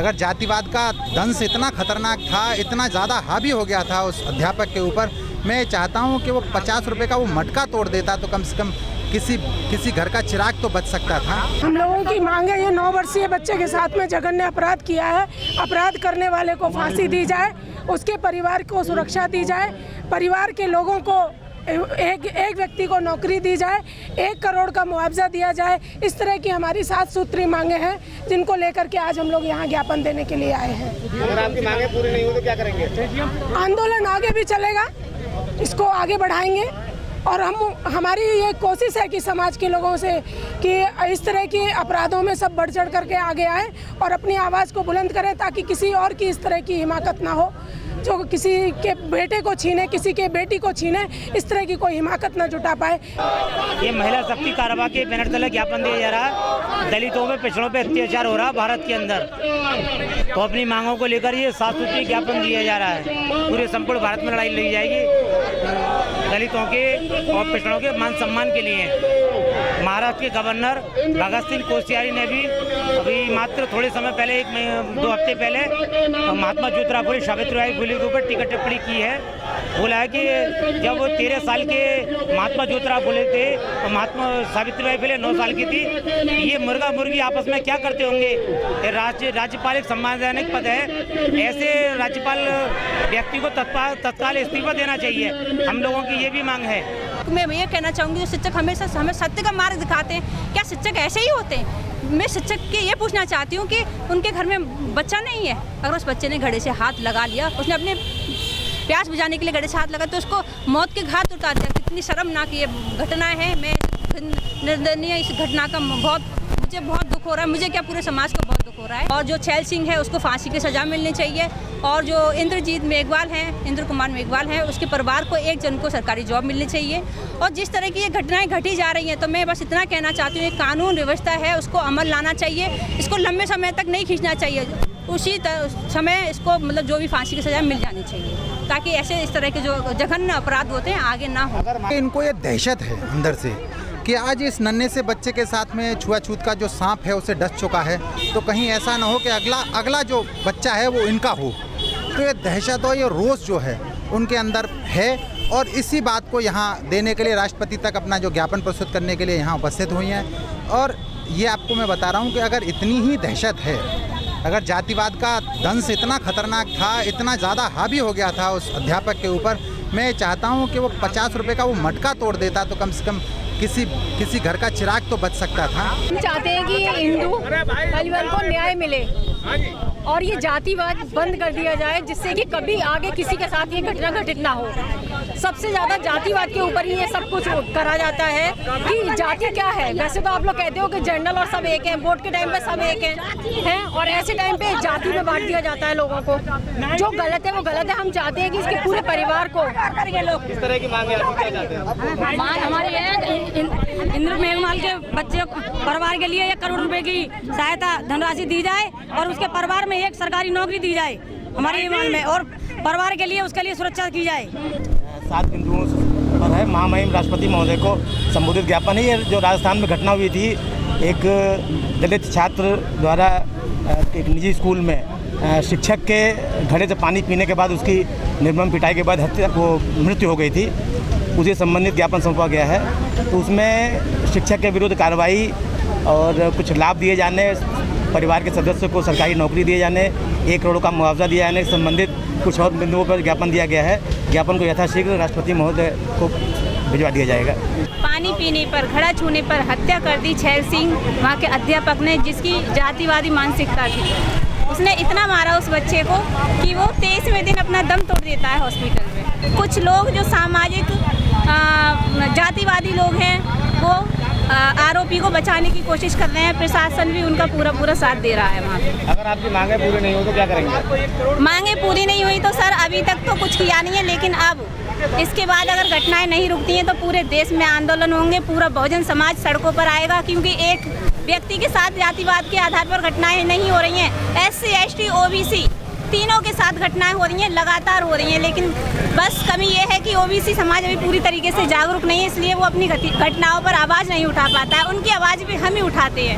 अगर जातिवाद का दंश इतना खतरनाक था, इतना ज़्यादा हावी हो गया था उस अध्यापक के ऊपर, मैं चाहता हूं कि वो 50 रुपये का वो मटका तोड़ देता तो कम से कम किसी घर का चिराग तो बच सकता था। हम लोगों की मांग है, ये 9 वर्षीय बच्चे के साथ में जघन्य अपराध किया है। अपराध करने वाले को फांसी दी जाए, उसके परिवार को सुरक्षा दी जाए, परिवार के लोगों को एक व्यक्ति को नौकरी दी जाए, 1 करोड़ का मुआवजा दिया जाए। इस तरह की हमारी 7 सूत्री मांगे हैं जिनको लेकर के आज हम लोग यहाँ ज्ञापन देने के लिए आए हैं। अगर आपकी मांगे पूरी नहीं हो तो क्या करेंगे? आंदोलन आगे भी चलेगा, इसको आगे बढ़ाएंगे और हमारी ये कोशिश है कि समाज के लोगों से कि इस तरह के अपराधों में सब बढ़ चढ़ करके आगे आए और अपनी आवाज़ को बुलंद करें ताकि किसी और की इस तरह की हिमाकत ना हो, जो किसी के बेटे को छीने, किसी के बेटी को छीने, इस तरह की कोई हिमाकत न जुटा पाए। ये महिला शक्ति कारवा के बैनर तले ज्ञापन दिया जा रहा है। दलितों पे, पिछड़ों पे अत्याचार हो रहा है भारत के अंदर, तो अपनी मांगों को लेकर ये 7 सूत्री ज्ञापन दिया जा रहा है। पूरे संपूर्ण भारत में लड़ाई लड़ी जाएगी दलितों के और पिछड़ों के मान सम्मान के लिए। महाराष्ट्र के गवर्नर भगत सिंह कोश्यारी ने भी अभी मात्र थोड़े समय पहले, 1-2 हफ्ते पहले महात्मा ज्योतिराव फुले, सावित्रीबाई फुले के ऊपर टीका टिप्पणी की है। बोला है कि जब वो 13 साल के महात्मा ज्योतिराव फुले थे और महात्मा सावित्रीबाई फुले 9 साल की थी, ये मुर्गा मुर्गी आपस में क्या करते होंगे। राज्यपाल एक संवैधानिक पद है, ऐसे राज्यपाल व्यक्ति को तत्काल इस्तीफा देना चाहिए। हम लोगों की ये भी मांग है। मैं ये कहना चाहूँगी, शिक्षक हमेशा हमें सत्य का मार्ग दिखाते हैं। क्या शिक्षक ऐसे ही होते हैं? मैं शिक्षक के ये पूछना चाहती हूँ कि उनके घर में बच्चा नहीं है, अगर उस बच्चे ने घड़े से हाथ लगा लिया, उसने अपने प्यास बुझाने के लिए घड़े से हाथ लगा तो उसको मौत के घाट उतार दिया। कितनी शर्मनाक ये घटना है। मैं निर्दयनीय इस घटना का मुझे बहुत दुख हो रहा है। मुझे क्या, पूरे समाज को बहुत दुख हो रहा है। और जो छैल सिंह है उसको फांसी की सज़ा मिलनी चाहिए और जो इंद्रजीत मेघवाल हैं, इंद्र कुमार मेघवाल हैं, उसके परिवार को 1 जन को सरकारी जॉब मिलनी चाहिए। और जिस तरह की ये घटनाएं घटी जा रही हैं, तो मैं बस इतना कहना चाहती हूँ, ये कानून व्यवस्था है, उसको अमल लाना चाहिए। इसको लंबे समय तक नहीं खींचना चाहिए, उसी समय इसको मतलब जो भी फांसी की सज़ा मिल जानी चाहिए, ताकि ऐसे इस तरह के जो जघन्य अपराध होते हैं आगे ना हो। इनको ये दहशत है अंदर से कि आज इस नन्हे से बच्चे के साथ में छुआछूत का जो सांप है उसे डस चुका है, तो कहीं ऐसा ना हो कि अगला जो बच्चा है वो इनका हो। तो ये दहशत और ये रोष जो है उनके अंदर है और इसी बात को यहाँ देने के लिए राष्ट्रपति तक अपना जो ज्ञापन प्रस्तुत करने के लिए यहाँ उपस्थित हुई हैं। और ये आपको मैं बता रहा हूँ कि अगर इतनी ही दहशत है, अगर जातिवाद का दंश इतना खतरनाक था, इतना ज़्यादा हावी हो गया था उस अध्यापक के ऊपर, मैं चाहता हूँ कि वो 50 रुपये का वो मटका तोड़ देता तो कम से कम किसी घर का चिराग तो बच सकता था। हम चाहते हैं कि हिंदू परिवार को न्याय मिले और ये जातिवाद बंद कर दिया जाए, जिससे कि कभी आगे किसी के साथ ये घटना घटित ना हो। सबसे ज़्यादा जातिवाद के ऊपर ही ये सब कुछ करा जाता है कि जाति क्या है। वैसे तो आप लोग कहते हो कि जनरल और सब एक हैं, वोट के टाइम पे सब एक हैं, और ऐसे टाइम पे जाति में बांट दिया जाता है लोगों को। जो गलत है वो गलत है। हम चाहते हैं कि इसके पूरे परिवार को किस तरह की मांग है, आप क्या चाहते हैं? मांग हमारी है इंद्र मेघवाल के बच्चे परिवार के लिए 1 करोड़ रुपए की सहायता धनराशि दी जाए और उसके परिवार में 1 सरकारी नौकरी दी जाए हमारी मांग में, और परिवार के लिए उसके लिए सुरक्षा की जाए। 7 बिंदुओं पर है महामहिम राष्ट्रपति महोदय को संबोधित ज्ञापन है। ये जो राजस्थान में घटना हुई थी, एक दलित छात्र द्वारा एक निजी स्कूल में शिक्षक के घड़े से पानी पीने के बाद उसकी निर्मम पिटाई के बाद मृत्यु हो गई थी, उसे संबंधित ज्ञापन सौंपा गया है। तो उसमें शिक्षक के विरुद्ध कार्रवाई और कुछ लाभ दिए जाने, परिवार के सदस्य को सरकारी नौकरी दिए जाने, 1 करोड़ का मुआवजा दिया जाने संबंधित कुछ और बिंदुओं पर ज्ञापन दिया गया है। ज्ञापन को यथाशीघ्र राष्ट्रपति महोदय को भिजवा दिया जाएगा। पानी पीने पर, घड़ा छूने पर हत्या कर दी छैल सिंह वहाँ के अध्यापक ने, जिसकी जातिवादी मानसिकता थी। उसने इतना मारा उस बच्चे को कि वो 23वें दिन अपना दम तोड़ देता है हॉस्पिटल में। कुछ लोग जो सामाजिक जातिवादी लोग हैं वो आरोपी को बचाने की कोशिश कर रहे हैं। प्रशासन भी उनका पूरा साथ दे रहा है वहाँ पे। अगर आपकी मांगे पूरी नहीं हो तो क्या करेंगे? मांगे पूरी नहीं हुई तो सर अभी तक तो कुछ किया नहीं है, लेकिन अब इसके बाद अगर घटनाएं नहीं रुकती हैं तो पूरे देश में आंदोलन होंगे, पूरा बहुजन समाज सड़कों पर आएगा। क्योंकि एक व्यक्ति के साथ जातिवाद के आधार पर घटनाएं नहीं हो रही हैं, SC ST OBC तीनों के साथ घटनाएं हो रही हैं, लगातार हो रही हैं। लेकिन बस कमी ये है कि OBC समाज अभी पूरी तरीके से जागरूक नहीं है, इसलिए वो अपनी घटनाओं पर आवाज़ नहीं उठा पाता है। उनकी आवाज़ भी हम ही उठाते हैं।